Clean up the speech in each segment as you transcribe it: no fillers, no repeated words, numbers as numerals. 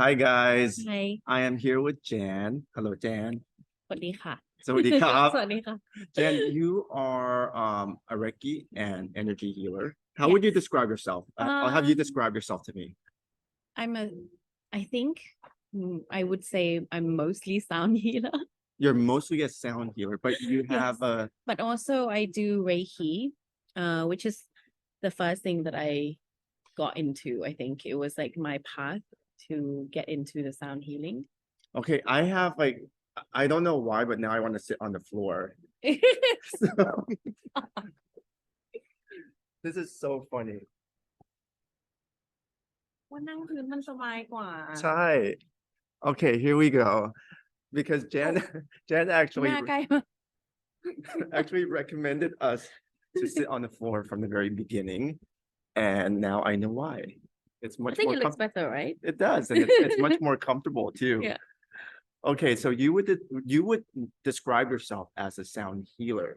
Hi guys, ไง I am here with Jan. Hello Jan. สวัสดีค่ะ Sawadee สวัสดีค่ะ Jan, you are a Reiki and energy healer. How would you yes describe yourself? I'll have you um describe yourself to me. I'm a I think I would say I'm mostly sound healer. You're mostly a sound healer, but you Yes, have a but also I do Reiki, which is the first thing that I got into. I think it was like my path to get into the sound healing. okay. I have like I don't know why, but now I want to sit on the floor. So this is so funny. ว่านั่งพื้นมันสบายกว่า Chai. Okay, here we go. Because Jan Jan ห actually น้าใกล้มาก actually recommended us to sit on the floor from the very beginning, and now I know why. It's I much think more it looks better, right? it does, and it's much more comfortable too. Yeah. Okay, so you would describe yourself as a sound healer,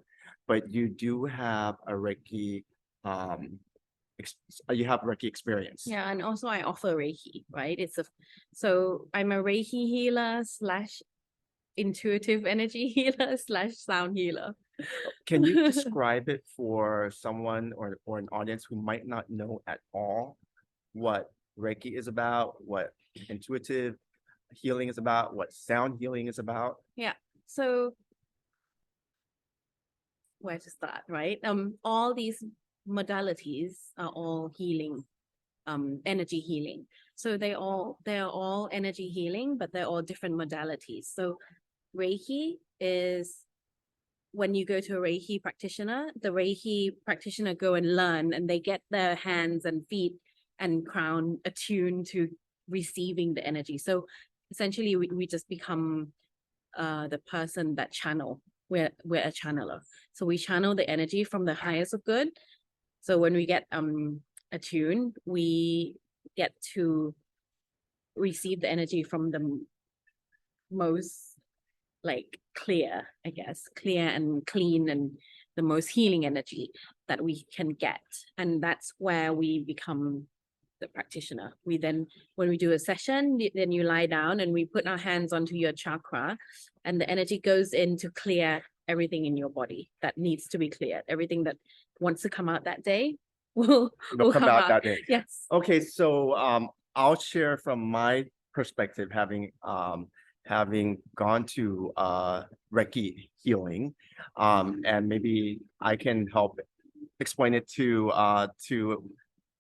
but you do have a Reiki um you have Reiki experience. Yeah, and also I offer Reiki, right? So I'm a Reiki healer slash intuitive energy healer slash sound healer. Can you describe it for someone or an audience who might not know at all what Reiki is about, what intuitive healing is about, what sound healing is about? Yeah. So where to start, right? All these modalities are all healing, energy healing. So they're all energy healing, but they're all different modalities. So Reiki is when you go to a Reiki practitioner, the Reiki practitioner go and learn, and they get their hands and feet and crown attuned to receiving the energy. So essentially, we just become the person that channel. We're a channeler. So we channel the energy from the highest of good. So when we get attuned, we get to receive the energy from the most like clear, I guess, clear and clean and the most healing energy that we can get. And that's where we become the practitioner. We then, when we do a session, then you lie down and we put our hands onto your chakra, and the energy goes in to clear everything in your body that needs to be cleared. Everything that wants to come out that day will Come come out that day. Yes. Okay, so I'll share from my perspective, having gone to Reiki healing, and maybe I can help explain it to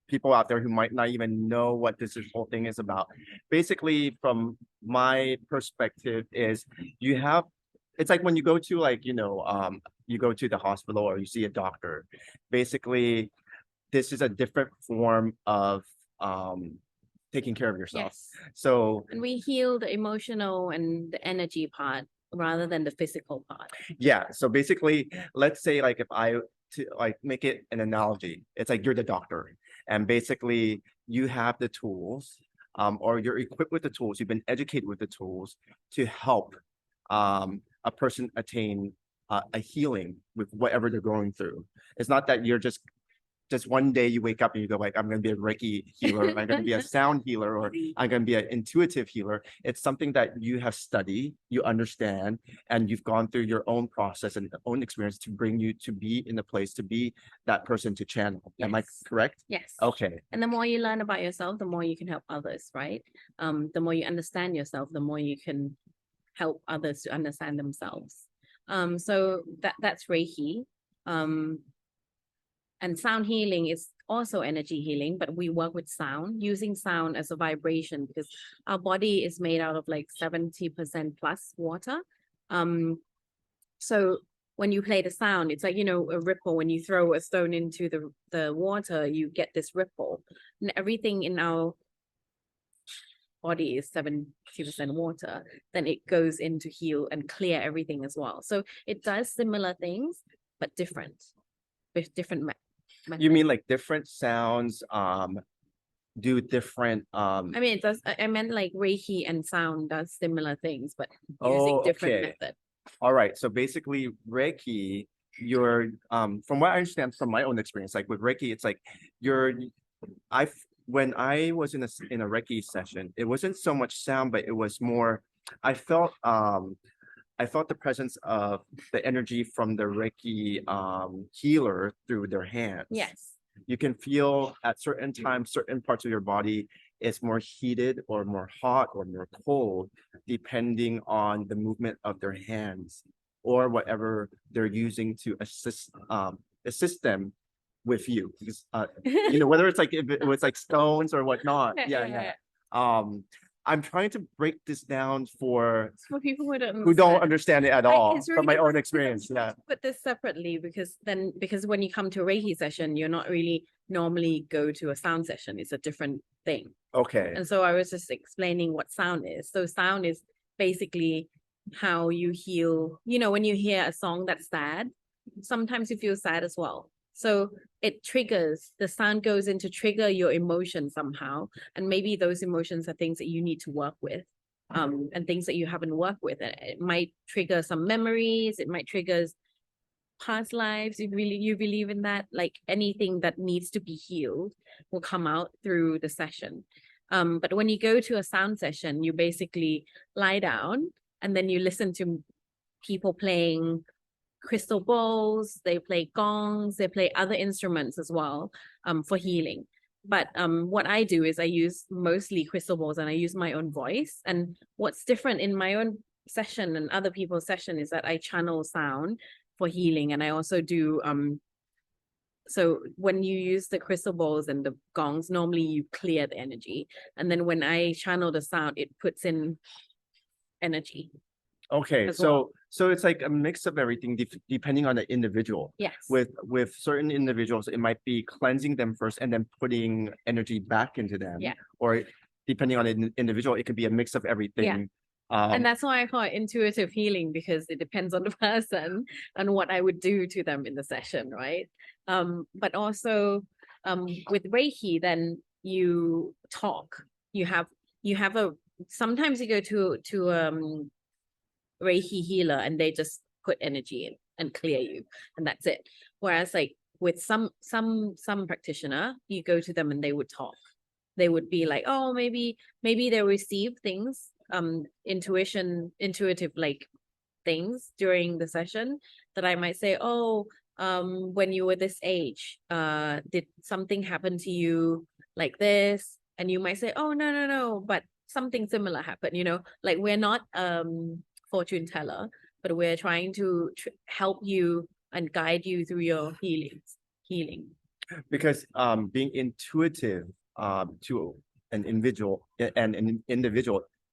people out there who might not even know what this whole thing is about. Basically, from my perspective, is you have it's like when you go to you go to the hospital or you see a doctor. Basically, this is a different form of taking care of yourself. Yes. So And we heal the emotional and the energy part rather than the physical part. yeah, so basically, let's say like if I to like make it an analogy, it's like you're the doctor, and basically you have the tools, or you're equipped with the tools, you've been educated with the tools to help a person attain a healing with whatever they're going through. It's not that you're just one day you wake up and you go like, I'm going to be a Reiki healer, I'm going to be a sound healer, or I'm going to be an intuitive healer. It's something that you have studied, you understand, and you've gone through your own process and own experience to bring you to be in a place to be that person to channel. Am I correct? Yes. Okay. And the more you learn about yourself, the more you can help others, right? The more you understand yourself, the more you can help others to understand themselves. So that's Reiki. And sound healing is also energy healing, but we work with sound, using sound as a vibration, because our body is made out of like 70% plus water. So when you play the sound, it's like, a ripple. When you throw a stone into the water, you get this ripple. And everything in our body is 70% water, then it goes in to heal and clear everything as well. So it does similar things, but different, with different You mean like different sounds do different I mean, it does. I meant like Reiki and sound does similar things, but using different method. All right. So basically, Reiki, you're from what I understand from my own experience, like with Reiki, it's like you're I've when I was in a Reiki session, it wasn't so much sound, but it was more, I felt the presence of the energy from the Reiki healer through their hands. Yes. You can feel at certain times, certain parts of your body is more heated or more hot or more cold, depending on the movement of their hands or whatever they're using to assist them with you. Because, whether it's like if it was like stones or whatnot. Yeah. I'm trying to break this down for people who don't understand it at all it's really from my own hard experience. Yeah. put this separately because when you come to a Reiki session, you're not really normally go to a sound session. It's a different thing. Okay. And so I was just explaining what sound is. So sound is basically how you heal. When you hear a song that's sad, sometimes you feel sad as well. So it triggers, the sound goes in to trigger your emotion somehow. And maybe those emotions are things that you need to work with. And things that you haven't worked with. It might trigger some memories. It might trigger past lives. If you believe in that, like anything that needs to be healed will come out through the session. But when you go to a sound session, you basically lie down and then you listen to people playing crystal bowls, they play gongs, they play other instruments as well, for healing. But what I do is I use mostly crystal balls and I use my own voice. And what's different in my own session and other people's session is that I channel sound for healing. And I also do, so when you use the crystal balls and the gongs, normally you clear the energy. And then when I channel the sound, it puts in energy. Okay, so it's like a mix of everything depending on the individual. Yes. With certain individuals, it might be cleansing them first and then putting energy back into them. Yeah. Or depending on an individual, it could be a mix of everything. Yeah. And that's why I call it intuitive healing, because it depends on the person and what I would do to them in the session, right? But also with Reiki, then you talk. You have sometimes you go to Reiki healer and they just put energy in and clear you, and that's it. Whereas like with some practitioner, you go to them and they would talk. They would be like, oh, maybe they receive things, intuitive like things during the session that I might say, oh, when you were this age, did something happen to you like this? And you might say, oh, no, but something similar happened, like we're not fortune teller, but we're trying to help you and guide you through your healing. Because being intuitive to an individual,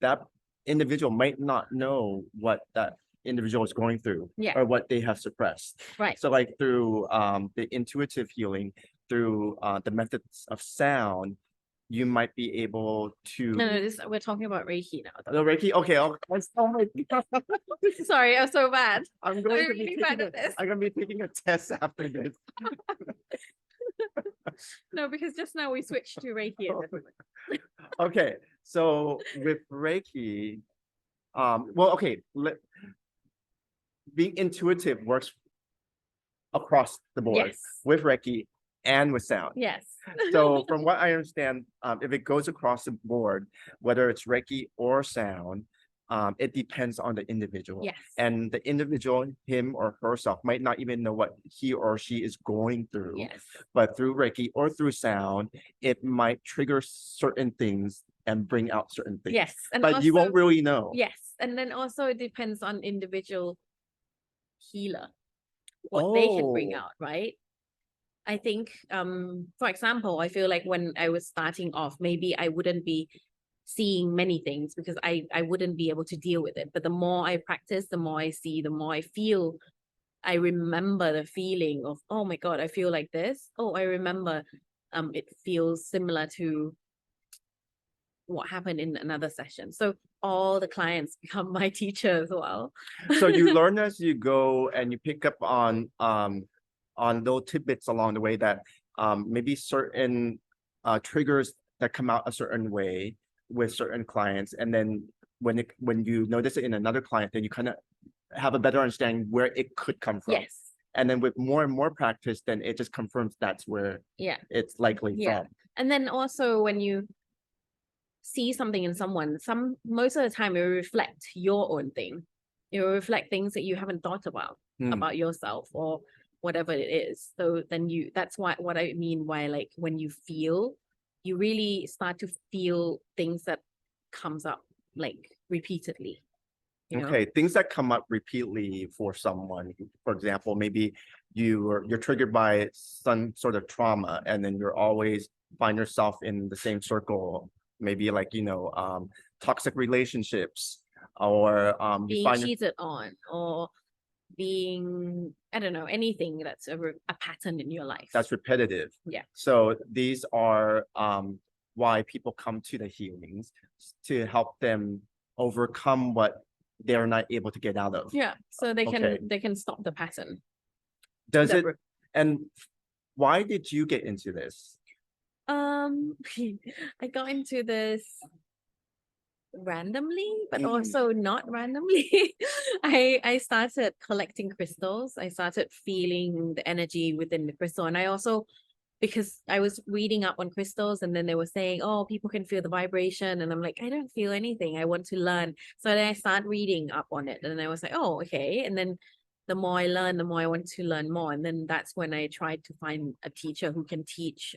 that individual might not know what that individual is going through, or what they have suppressed. Right. So like through the intuitive healing, through the methods of sound, you might be able to. No, we're talking about Reiki now. The Reiki, okay. Oh my God. Sorry, I'm so bad. I'm going to be taking a test after this. No, because just now we switched to Reiki. Okay, so with Reiki, being intuitive works across the board. Yes. With Reiki and with sound. Yes. So from what I understand, if it goes across the board, whether it's Reiki or sound, it depends on the individual. Yes. And the individual, him or herself, might not even know what he or she is going through. Yes. But through Reiki or through sound, it might trigger certain things and bring out certain things. Yes. But also, you won't really know. Yes. And then also it depends on individual healer, what they can bring out, right? I think, for example, I feel like when I was starting off, maybe I wouldn't be seeing many things because I wouldn't be able to deal with it. But the more I practice, the more I see, the more I feel, I remember the feeling of, oh my God, I feel like this. Oh, I remember it feels similar to what happened in another session. So all the clients become my teacher as well. So you learn as you go and you pick up on little tidbits along the way that maybe certain triggers that come out a certain way with certain clients, and then when you notice it in another client, then you kind of have a better understanding where it could come from. Yes. And then with more and more practice, then it just confirms that's where it's likely from. And then also when you see something in someone, most of the time it will reflect your own thing. It will reflect things that you haven't thought about yourself or whatever it is. So then that's what I mean by like when you feel, you really start to feel things that comes up like repeatedly. You know? Okay, things that come up repeatedly for someone, for example, maybe you're triggered by some sort of trauma, and then you're always find yourself in the same circle, maybe like, toxic relationships, or you Being find cheated on or being, I don't know, anything that's a pattern in your life. that's repetitive. Yeah. So these are why people come to the healings, to help them overcome what they're not able to get out of. Yeah. So they Okay. can stop the pattern. Does That it, and why did you get into this? I got into this randomly, but Mm. also not randomly. I started collecting crystals. I started feeling the energy within the crystal. And I also, because I was reading up on crystals and then they were saying, oh, people can feel the vibration. And I'm like, I don't feel anything. I want to learn. So then I started reading up on it. And I was like, oh, okay. And then the more I learn, the more I want to learn more. And then that's when I tried to find a teacher who can teach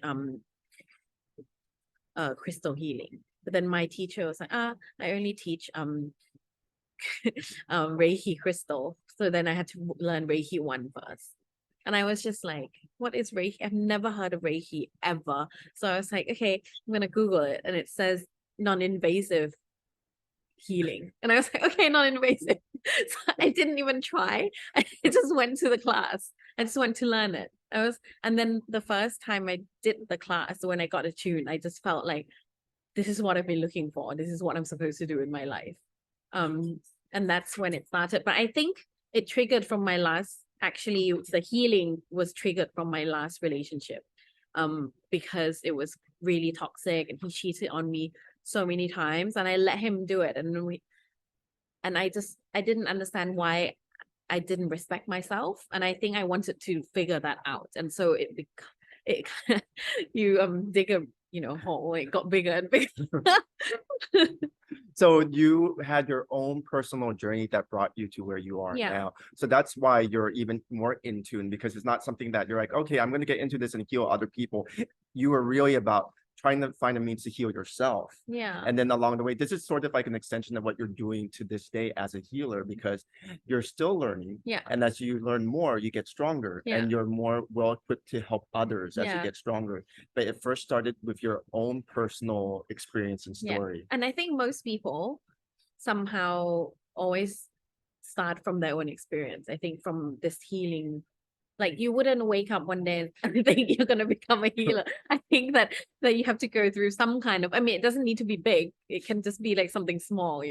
crystal healing. But then my teacher was like, I only teach Reiki crystal. So then I had to learn Reiki 1 first. And I was just like, what is Reiki? I've never heard of Reiki ever. So I was like, okay, I'm gonna Google it. And it says non-invasive healing. And I was like, okay, non-invasive. So I didn't even try. I just went to the class. I just went to learn it. And then the first time I did the class, when I got attuned, I just felt like, this is what I've been looking for. This is what I'm supposed to do in my life. And that's when it started. But I think it triggered from my last, actually, the healing was triggered from my last relationship. Because it was really toxic and he cheated on me so many times and I let him do it. And I didn't understand why I didn't respect myself. And I think I wanted to figure that out. And so you dig a hole, it got bigger and bigger. So you had your own personal journey that brought you to where you are now. So that's why you're even more in tune, because it's not something that you're like, okay, I'm going to get into this and heal other people. You are really about trying to find a means to heal yourself. Yeah. And then along the way, this is sort of like an extension of what you're doing to this day as a healer, because you're still learning. Yeah. And as you learn more, you get stronger and you're more well equipped to help others as you get stronger. But it first started with your own personal experience and story. And I think most people somehow always start from their own experience. I think from this healing, like you wouldn't wake up one day and think you're going to become a healer. I think that you have to go through some kind of, I mean, it doesn't need to be big. It can just be like something small,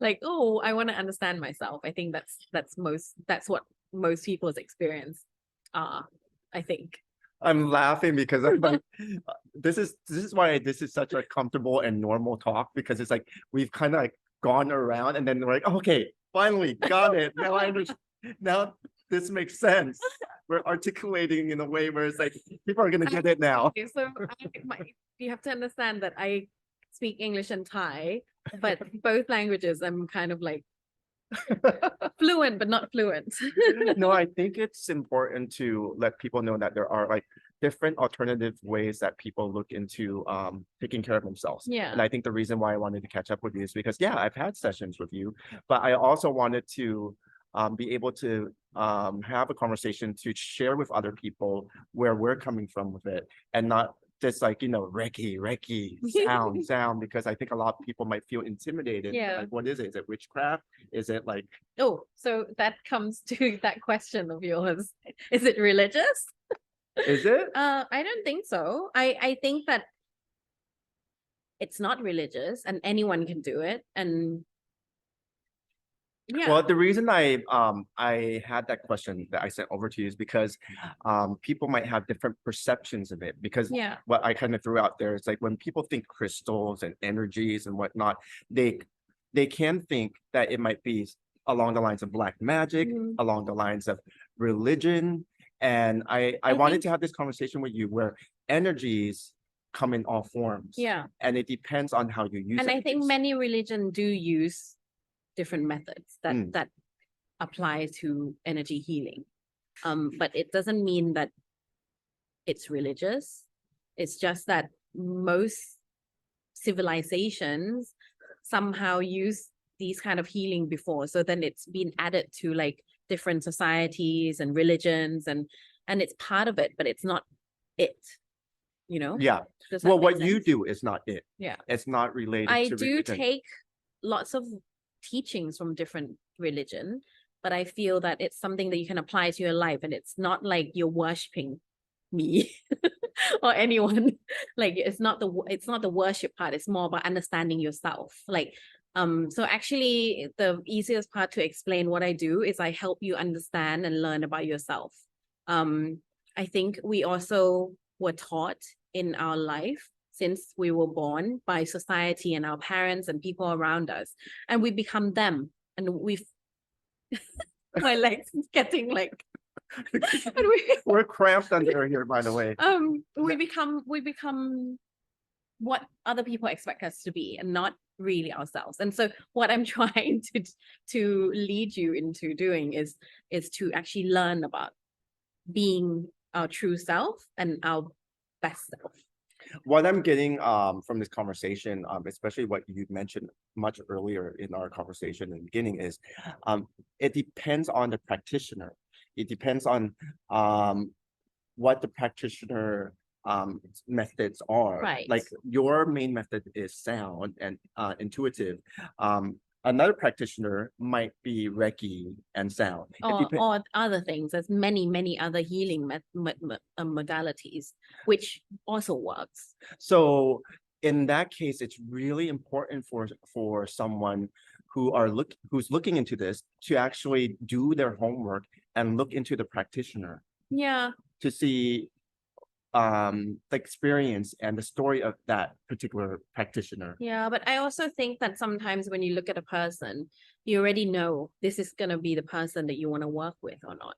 like, oh, I want to understand myself. I think that's what most people's experience are, I think. I'm laughing because I'm like, this is why this is such a comfortable and normal talk, because it's like we've kind of like gone around and then we're like, okay, finally got it. Now I understand. Now this makes sense. We're articulating in a way where it's like people are gonna get it now. Okay, so you have to understand that I speak English and Thai, but both languages I'm kind of like fluent, but not fluent. No, I think it's important to let people know that there are like different alternative ways that people look into taking care of themselves. Yeah. And I think the reason why I wanted to catch up with you is because, yeah, I've had sessions with you, but I also wanted to be able to have a conversation to share with other people where we're coming from with it, and not just like, reiki, sound, because I think a lot of people might feel intimidated. Yeah. Like, what is it? Is it witchcraft? Is it like... Oh, so that comes to that question of yours. Is it religious? Is it? I don't think so. I think that it's not religious and anyone can do it. And yeah. Well, the reason I had that question that I sent over to you is because people might have different perceptions of it. Because what I kind of threw out there is like, when people think crystals and energies and whatnot, they can think that it might be along the lines of black magic, along the lines of religion. And I wanted to have this conversation with you where energies come in all forms. Yeah. And it depends on how you use And it. I think many religions do use different methods that apply to energy healing. But it doesn't mean that it's religious. It's just that most civilizations somehow use these kind of healing before. So then it's been added to like different societies and religions and it's part of it, but it's not it, you know? Yeah. Does that Well, make what you sense? do is not it. Yeah. It's not related I to do religion. take lots of teachings from different religion, but I feel that it's something that you can apply to your life, and it's not like you're worshiping me or anyone. Like it's not the worship part. It's more about understanding yourself. Like so actually the easiest part to explain what I do is I help you understand and learn about yourself. I think we also were taught in our life since we were born by society and our parents and people around us, and we become them, and we've my legs is getting like and We're cramped under here, by the way. we become what other people expect us to be and not really ourselves. And so what I'm trying to lead you into doing is to actually learn about being our true self and our best self. What I'm getting from this conversation, especially what you mentioned much earlier in our conversation in the beginning, is it depends on the practitioner. It depends on what the practitioner methods are. Right. Like your main method is sound and intuitive. Another practitioner might be Reiki and sound. Or other things. There's many other healing modalities, which also works. So in that case, it's really important for someone who's looking into this to actually do their homework and look into the practitioner. Yeah. To see the experience and the story of that particular practitioner. Yeah, but I also think that sometimes when you look at a person, you already know this is going to be the person that you want to work with or not.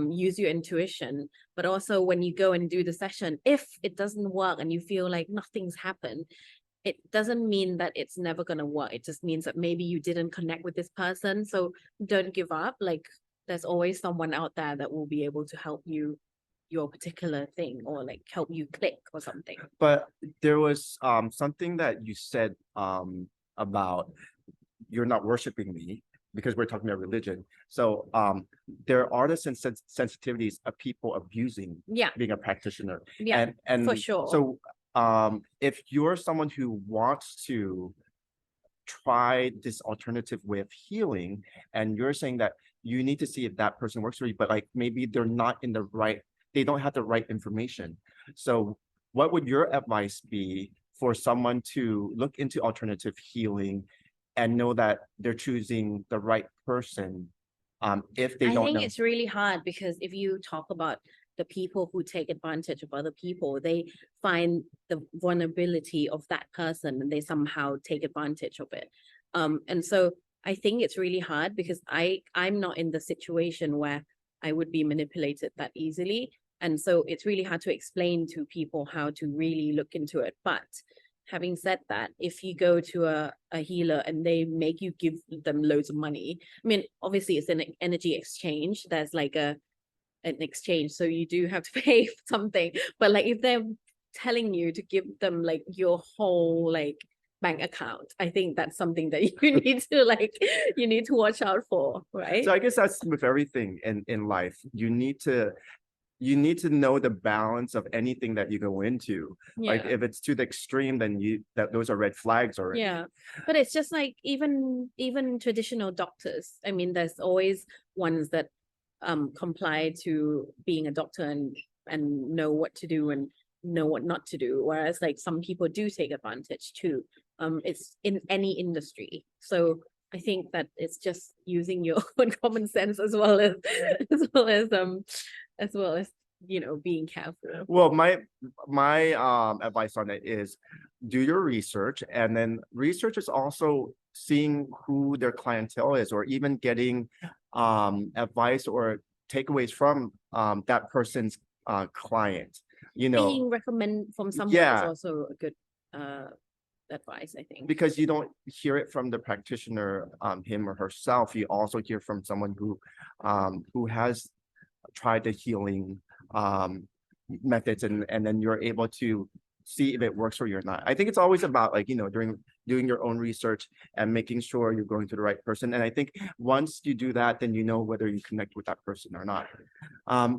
Use your intuition, but also when you go and do the session, if it doesn't work and you feel like nothing's happened, it doesn't mean that it's never going to work. It just means that maybe you didn't connect with this person. So don't give up. Like there's always someone out there that will be able to help you your particular thing or like help you click or something. But there was something that you said about you're not worshiping me, because we're talking about religion. So there are the sensitivities of people abusing being a practitioner. Yeah, and for sure. So if you're someone who wants to try this alternative way of healing, and you're saying that you need to see if that person works for you, but like maybe they don't have the right information. So what would your advice be for someone to look into alternative healing and know that they're choosing the right person if they don't know? I think it's really hard, because if you talk about the people who take advantage of other people, they find the vulnerability of that person and they somehow take advantage of it. And so I think it's really hard, because I'm not in the situation where I would be manipulated that easily. And so it's really hard to explain to people how to really look into it. But having said that, if you go to a healer and they make you give them loads of money, I mean, obviously it's an energy exchange. There's like an exchange. So you do have to pay for something. But like if they're telling you to give them like your whole like bank account, I think that's something that you need to watch out for, right? So I guess that's with everything in life. You need to know the balance of anything that you go into. Like if it's to the extreme, then those are red flags already. Yeah, but it's just like even traditional doctors. I mean, there's always ones that comply to being a doctor and know what to do and know what not to do, whereas like some people do take advantage too. It's in any industry. So I think that it's just using your own common sense as well as being careful. Well, my advice on it is do your research, and then research is also seeing who their clientele is, or even getting advice or takeaways from that person's client. you know, being recommended from someone is yeah, also a good advice, I think. because you don't hear it from the practitioner, him or herself. You also hear from someone who has tried the healing methods, and then you're able to see if it works for you or not. I think it's always about, like, you know, doing your own research and making sure you're going to the right person. And I think once you do that, then you know whether you connect with that person or not.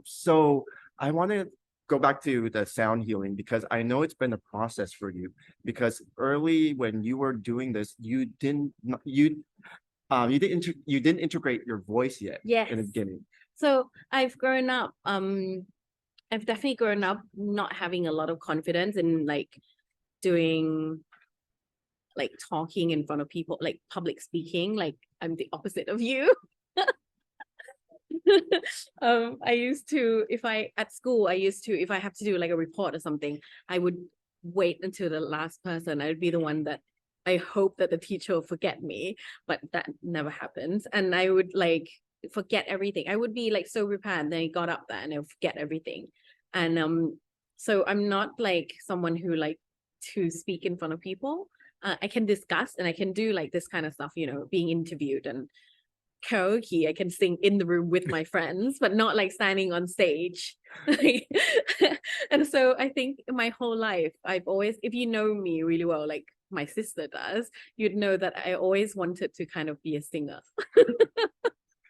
So I want to go back to the sound healing, because I know it's been a process for you, because early when you were doing this, you didn't integrate your voice yet Yes. in the beginning. So I've grown up, I've definitely grown up not having a lot of confidence in like doing, like talking in front of people, like public speaking. Like I'm the opposite of you. I used to, if I have to do like a report or something, I would wait until the last person. I would be the one that I hope that the teacher will forget me, but that never happens. And I would like forget everything. I would be like so prepared, then I got up there and I would forget everything. And so I'm not like someone who like to speak in front of people. I can discuss and I can do like this kind of stuff, you know, being interviewed and karaoke. I can sing in the room with my friends, but not like standing on stage. And so I think my whole life, I've always, if you know me really well, like my sister does, you'd know that I always wanted to kind of be a singer.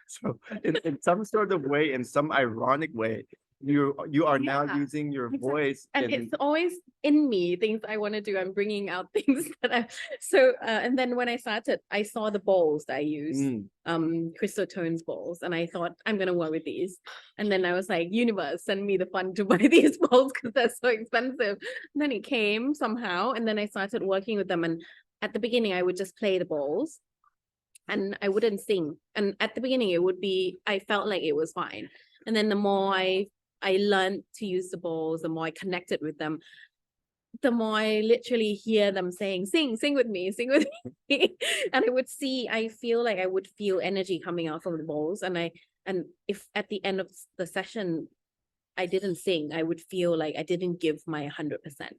So in some sort of way, in some ironic way, you are now Yeah, using your exactly. voice And it's always in me, things I want to do. I'm bringing out things that I, so, and then when I started, I saw the bowls that I use, Crystal Tones bowls. And I thought, I'm going to work with these. And then I was like, universe, send me the fund to buy these bowls because they're so expensive. And then it came somehow. And then I started working with them. And at the beginning, I would just play the bowls and I wouldn't sing. And at the beginning, it would be, I felt like it was fine. And then the more I learned to use the bowls, the more I connected with them, the more I literally hear them saying, sing with me, sing with me. And I feel like I would feel energy coming out from the bowls. And if at the end of the session, I didn't sing, I would feel like I didn't give my 100%.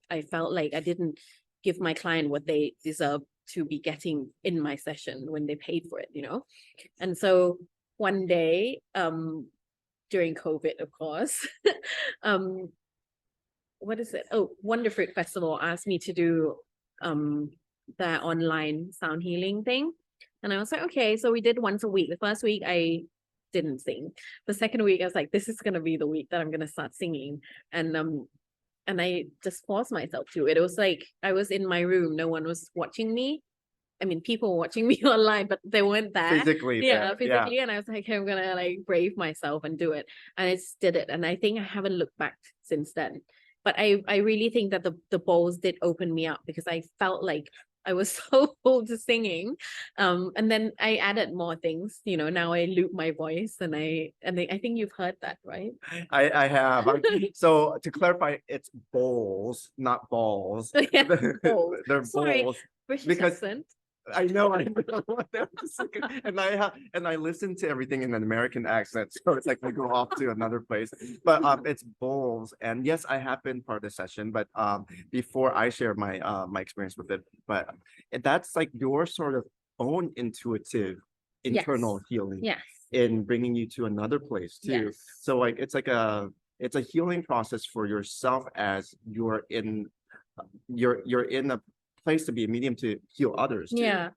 I felt like I didn't give my client what they deserve to be getting in my session when they paid for it, you know? And so one day, during COVID, of course, what is it? Oh, Wonderfruit Festival asked me to do the online sound healing thing. And I was like, okay, so we did once a week. The first week I didn't sing. The second week I was like, this is gonna be the week that I'm gonna start singing. And I just forced myself to. It was like I was in my room, no one was watching me. I mean, people were watching me online, but they weren't there. physically Physically. Yeah. And I was like, I'm gonna like brave myself and do it. And I just did it. And I think I haven't looked back since then. But I really think that the bowls did open me up because I felt like I was so full to singing. And then I added more things, you know, now I loop my voice and I think you've heard that, right? I have. So to clarify, it's bowls, not balls. Yeah, bowls. They're Sorry, bowls. British Because accent. I know, and I listen to everything in an American accent, so it's like we go off to another place. But it's bowls, and yes, I have been part of the session, but before I share my my experience with it, but that's like your sort of own intuitive internal healing Yes. in bringing you to another place too. Yes. So like it's a healing process for yourself as you're in a place to be a medium to heal others too. Yeah.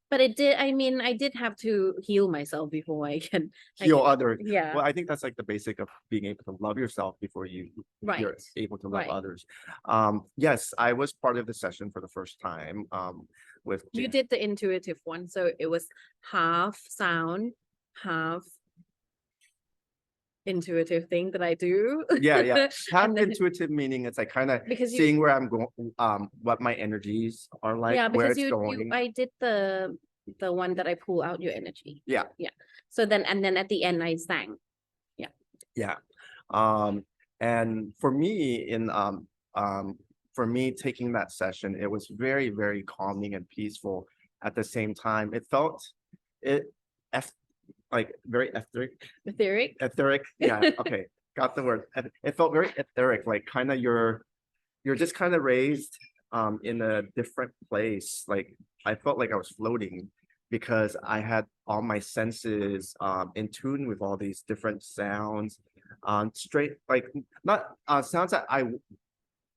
But I did have to heal myself before I can Heal others. Yeah. Well, I think that's like the basic of being able to love yourself before you're able to love others. Yes, I was part of the session for the first time. With You did the intuitive one, so it was half sound, half intuitive thing that I do. Yeah. Half And then, intuitive meaning it's like kind of because seeing where I'm going, what my energies are like, yeah, where because it's going. I did the one that I pull out your energy. Yeah. So then at the end I sang. Yeah. And for me for me taking that session, it was very, very calming and peaceful at the same time. It felt like very etheric. Etheric. Etheric. Yeah. Okay. got the word. And it felt very etheric, like kind of you're just kind of raised in a different place. Like I felt like I was floating because I had all my senses in tune with all these different sounds, straight like not sounds that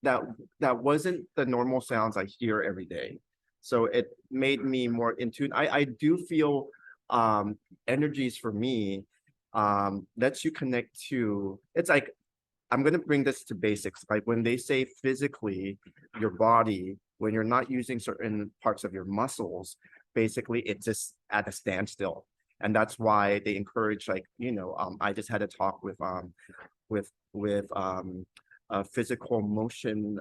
that that wasn't the normal sounds I hear every day. So it made me more in tune. I do feel energies for me lets you connect to, it's like I'm going to bring this to basics. Like when they say physically, your body, when you're not using certain parts of your muscles, basically it's just at a standstill. And that's why they encourage, like, I just had a talk with a physical motion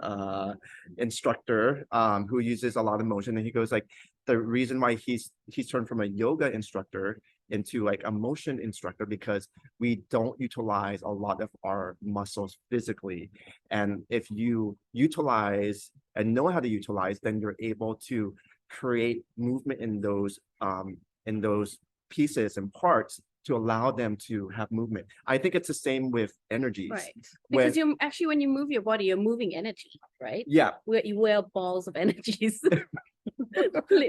instructor who uses a lot of motion. And he goes like, the reason why he's turned from a yoga instructor into like a motion instructor because we don't utilize a lot of our muscles physically. And if you utilize and know how to utilize, then you're able to create movement in those pieces and parts to allow them to have movement. I think it's the same with energies. Right. Because you're actually, when you move your body, you're moving energy, right? Yeah. You wear balls of energies.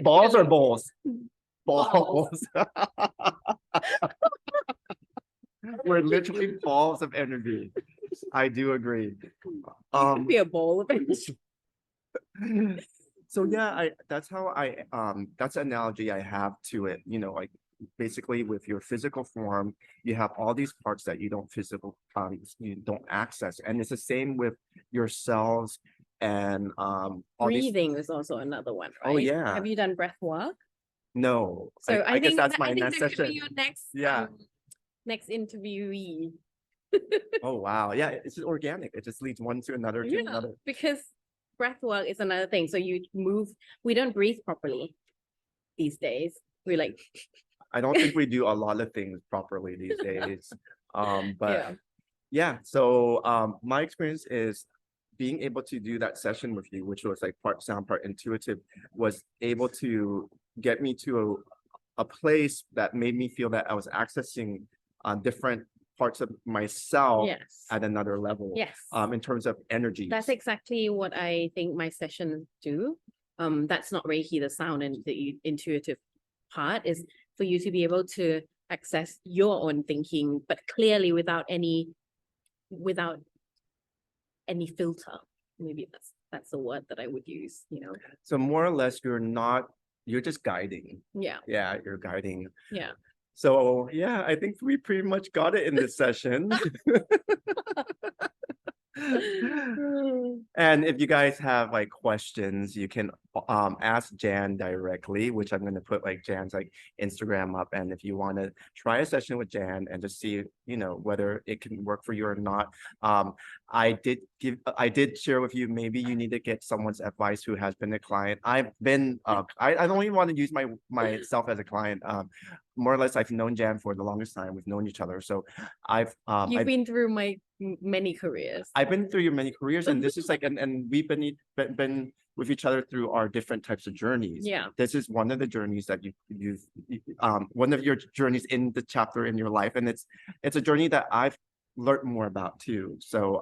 Balls or bowls? Balls. We're literally balls of energy. I do agree. You could be a ball of energy. So yeah, that's how that's the analogy I have to it. Like basically with your physical form, you have all these parts that you don't you don't access. And it's the same with your cells and breathing is also another one, right? Oh yeah. Have you done breath work? No. So I guess think that's my I think next that could session. be your next Yeah. Next interviewee. Oh wow. Yeah, it's just organic. It just leads one to another to another. Because breath work is another thing. So you move, we don't breathe properly these days. We're like I don't think we do a lot of things properly these days. But yeah, so my experience is being able to do that session with you, which was like part sound, part intuitive, was able to get me to a place that made me feel that I was accessing different parts of myself at another level. Yes. In terms of energy. That's exactly what I think my sessions do. That's not Reiki, the sound and the intuitive part is for you to be able to access your own thinking, but clearly without any filter. Maybe that's the word that I would use, So more or less you're just guiding. Yeah. Yeah, you're guiding. Yeah. So yeah, I think we pretty much got it in this session. And if you guys have like questions, you can ask Jan directly, which I'm going to put like Jan's like Instagram up. And if you want to try a session with Jan and just see, whether it can work for you or not. I did share with you, maybe you need to get someone's advice who has been a client. I've been, I don't even want to use myself as a client. More or less, I've known Jan for the longest time. We've known each other. So You've been through my many careers. I've been through your many careers, and this is like, and we've been with each other through our different types of journeys. Yeah. This is one of the journeys that you've one of your journeys in the chapter in your life, and it's a journey that I've learned more about too. So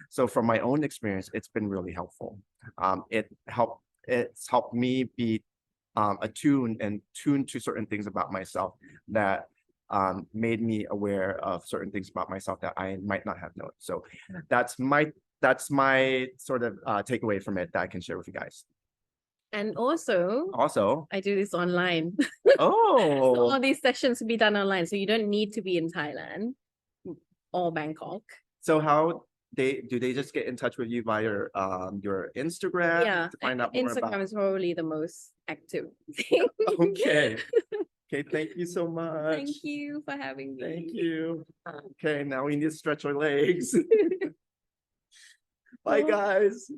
so from my own experience, it's been really helpful. It's helped me be attuned and tuned to certain things about myself that made me aware of certain things about myself that I might not have known. So that's my sort of takeaway from it that I can share with you guys. And also I do this online. Oh. So all these sessions will be done online. So you don't need to be in Thailand or Bangkok. So how do they just get in touch with you via your Instagram to find out more about? Instagram is probably the most active thing. Okay. Okay, thank you so much. Thank you for having me. Thank you. Okay, now we need to stretch our legs. Bye, guys.